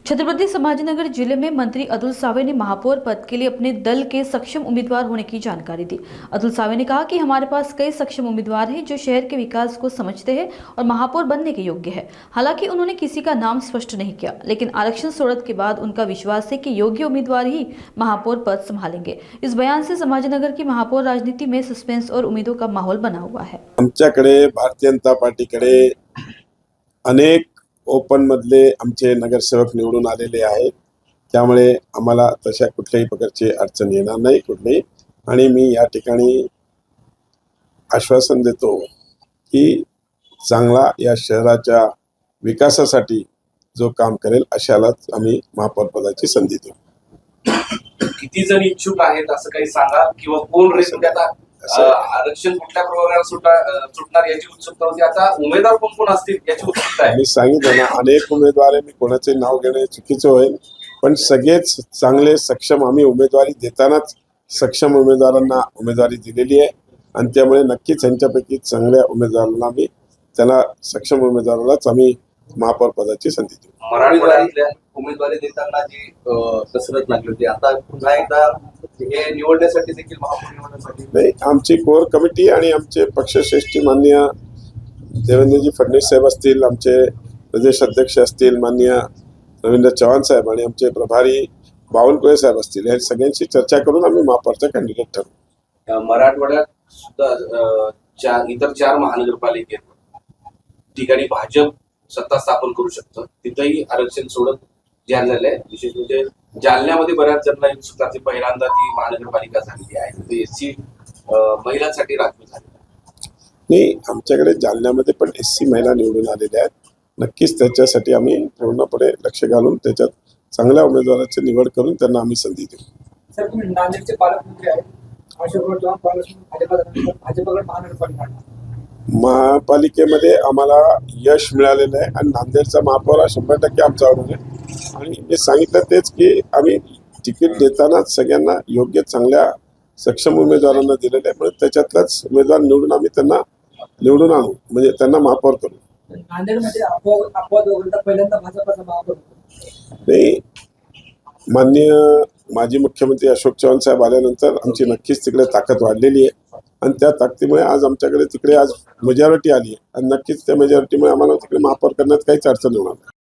छत्रपति संभाजीनगर जिले में मंत्री अतुल सावे ने महापौर पद के लिए अपने दल के सक्षम उम्मीदवार होने की जानकारी दी। अतुल सावे ने कहा कि हमारे पास कई सक्षम उम्मीदवार हैं जो शहर के विकास को समझते हैं और महापौर बनने के योग्य है। हालांकि उन्होंने किसी का नाम स्पष्ट नहीं किया, लेकिन आरक्षण सोड़त के बाद उनका विश्वास है कि योग्य उम्मीदवार ही महापौर पद संभालेंगे। इस बयान से संभाजीनगर की महापौर राजनीति में सस्पेंस और उम्मीदों का माहौल बना हुआ है। आमच्याकडे भारतीय जनता पार्टीकडे अनेक ओपन मधले आमचे नगरसेवक निवडून आलेले आहेत, त्यामुळे आम्हाला तशा कुठल्याही प्रकारची अडचण येणार नाही कुठली। आणि मी या ठिकाणी आश्वासन देतो की चांगला या शहराच्या विकासासाठी जो काम करेल अशालाच आम्ही महापौर पदाची संधी देऊ। किती जण इच्छुक आहेत असं काही सांगा, किंवा कोण रेस आता आरक्षण कुठल्या प्रकारे सुटणार याची उत्सुकता होती। आता उमेदवार कोण कोण असतील याची उत्सुकता आहे। मी सांगितलं ना, अनेक उमेदवार आहे, मी कोणाचे नाव घेणे चुकीचे होईल, पण सगळेच चांगले सक्षम आम्ही उमेदवारी देतानाच सक्षम उमेदवारांना उमेदवारी दिलेली आहे आणि त्यामुळे नक्कीच यांच्यापैकी चांगल्या उमेदवारांना मी त्यांना सक्षम उमेदवारालाच आम्ही महापौर पदाची संधी देऊ। मराठवाड्यातल्या उमेदवारी देताना जी कसरत लागली होती, आता पुन्हा एकदा हे निवडण्यासाठी देखील महापौर निवडण्यासाठी नाही, आमची कोर कमिटी आणि आमचे पक्षश्रेष्ठ माननीय देवेंद्रजी फडणवीस साहेब असतील, आमचे प्रदेश अध्यक्ष असतील माननीय रवींद्र चव्हाण साहेब आणि आमचे प्रभारी बावनकुळे साहेब असतील, या सगळ्यांशी चर्चा करून आम्ही महापौरचा कॅन्डिडेट ठरवू। मराठवाड्यात सुद्धा इतर 4 महानगरपालिकेत ठिकाणी भाजप सत्ता स्थापन करू शकतं, तिथेही आरक्षण सोडत जालन्याला आहे। विशेष म्हणजे जालन्यामध्ये बऱ्याच जणांना उत्सुकता आहे, पहिल्यांदा ती महानगरपालिका झालेली आहे, ते एससी महिलांसाठी राखीव झाली नाही। आमच्याकडे जालन्यामध्ये पण एससी महिला निवडून आलेल्या आहेत, नक्कीच त्याच्यासाठी आम्ही पूर्णपणे लक्ष घालून त्याच्यात चांगल्या उमेदवाराची निवड करून त्यांना आम्ही संधी देऊ। सर, तुम्ही नांदेडचे पालकमंत्री आहेत, भाजपकडे महानगरपालिका महापालिकेमध्ये आम्हाला यश मिळालेलं आहे आणि नांदेडचा महापौर 100% आमचा होणार आहे। आणि मी सांगितलं तेच की आम्ही तिकीट देतानाच सगळ्यांना योग्य चांगल्या सक्षम उमेदवारांना दिलेलं आहे, म्हणून त्याच्यातलाच उमेदवार निवडून आम्ही त्यांना निवडून आणू, म्हणजे त्यांना महापौर करू। नांदेडमध्ये अपवाद वगळता पहिल्यांदा भाजपचा महापौर नाही, माननीय माजी मुख्यमंत्री अशोक चव्हाण साहेब आल्यानंतर आमची नक्कीच तिकडे ताकद वाढलेली आहे आणि त्या ताकदीमुळे आज आमच्याकडे तिकडे आज मेजॉरिटी आली आहे आणि नक्कीच त्या मेजॉरिटीमुळे आम्हाला तिकडे महापौर करण्यात काहीच अडचण होणार नाही।